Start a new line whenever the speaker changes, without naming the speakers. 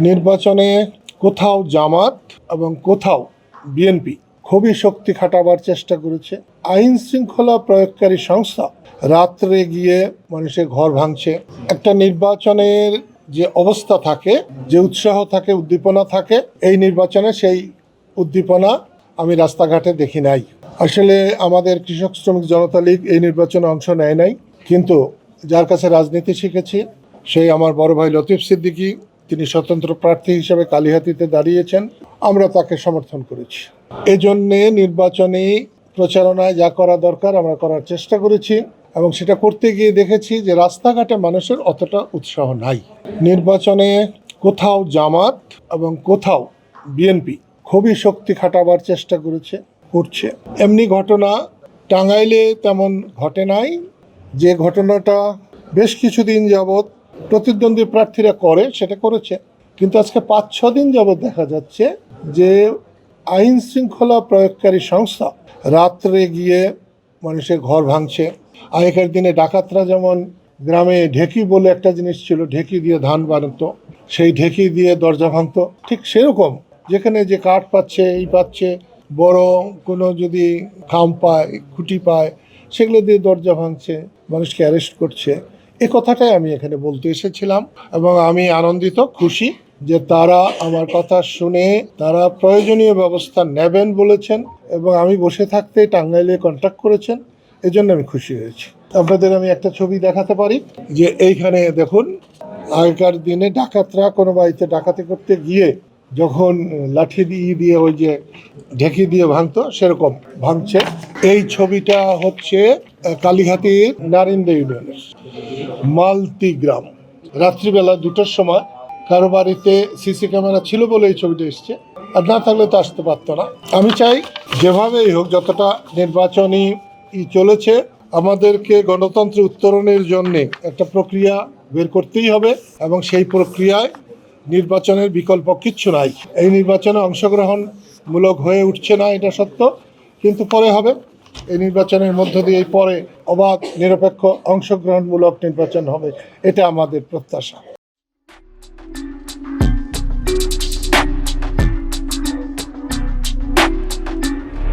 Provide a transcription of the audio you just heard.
নির্বাচনে কোথাও জামাত এবং কোথাও বিএনপি খুবই শক্তি খাটাবার চেষ্টা করেছে। আইন শৃঙ্খলা প্রয়োগকারী সংস্থা রাত্রে গিয়ে মানুষের ঘর ভাঙছে। একটা নির্বাচনের যে অবস্থা থাকে, যে উৎসাহ থাকে, উদ্দীপনা থাকে, এই নির্বাচনে সেই উদ্দীপনা আমি রাস্তাঘাটে দেখি নাই। আসলে আমাদের কৃষক শ্রমিক জনতা লীগ এই নির্বাচনে অংশ নেয় নাই, কিন্তু যার কাছে রাজনীতি শিখেছি সেই আমার বড় ভাই লতিফ সিদ্দিকী, তিনি স্বতন্ত্র প্রার্থী হিসেবে কালিহাতীতে দাঁড়িয়েছেন, আমরা তাকে সমর্থন করেছি। এজন্যে নির্বাচনী প্রচারণায় যা করা দরকার আমরা করার চেষ্টা করেছি, এবং সেটা করতে গিয়ে দেখেছি যে রাস্তাঘাটে মানুষের অতটা উৎসাহ নাই। নির্বাচনে কোথাও জামাত এবং কোথাও বিএনপি খুবই শক্তি খাটাবার চেষ্টা করছে। এমনি ঘটনা টাঙ্গাইলে তেমন ঘটে নাই। যে ঘটনাটা বেশ কিছুদিন যাবৎ প্রতিদ্বন্দ্বী প্রার্থীরা করে সেটা করেছে, কিন্তু আজকে 5-6 দিন যাবৎ দেখা যাচ্ছে যে আইন শৃঙ্খলা প্রয়োগকারী সংস্থা রাত্রে গিয়ে মানুষের ঘর ভাঙছে। আগেকার দিনে ডাকাতরা যেমন গ্রামে ঢেকি বলে একটা জিনিস ছিল, ঢেকি দিয়ে ধান বানাতো, সেই ঢেকি দিয়ে দরজা ভাঙতো, ঠিক সেরকম যেখানে যে কাঠ পাচ্ছে, এই পাচ্ছে, বড় কোনো যদি খাম পায়, খুঁটি পায়, সেগুলো দিয়ে দরজা ভাঙছে, মানুষকে অ্যারেস্ট করছে। এ কথাটাই আমি এখানে বলতে এসেছিলাম, এবং আমি আনন্দিত, খুশি যে তারা আমার কথা শুনে তারা প্রয়োজনীয় ব্যবস্থা নেবেন বলেছেন, এবং আমি বসে থাকতে টাঙ্গাইলে কন্ট্যাক্ট করেছেন, এজন্য আমি খুশি হয়েছি। আপনাদের আমি একটা ছবি দেখাতে পারি, যে এইখানে দেখুন, আগেকার দিনে ডাকাতরা কোনো বাড়িতে ডাকাতি করতে গিয়ে যখন লাঠি দিয়ে ওই যে ঢেকি দিয়ে ভাঙতো, সেরকম ভাঙছে। এই ছবিটা হচ্ছে কালীঘাটির নারিন্দা ইউনিয়নের মালতি গ্রাম। রাত্রিবেলা 2টার সময় কারো বাড়িতে সিসি ক্যামেরা ছিল বলে এই ছবিটা এসছে, আর না থাকলে তো আসতে পারতো না। আমি চাই যেভাবেই হোক, যতটা নির্বাচনী চলেছে, আমাদেরকে গণতন্ত্রে উত্তরণের জন্যে একটা প্রক্রিয়া বের করতেই হবে, এবং সেই প্রক্রিয়ায় নির্বাচনের বিকল্প কিচ্ছু নাই। এই নির্বাচনে অংশগ্রহণমূলক হয়ে উঠছে না, এটা সত্য, কিন্তু পরে হবে। এই নির্বাচনের মধ্য দিয়ে পরে অবাধ, নিরপেক্ষ, অংশগ্রহণমূলক নির্বাচন হবে, এটা আমাদের প্রত্যাশা।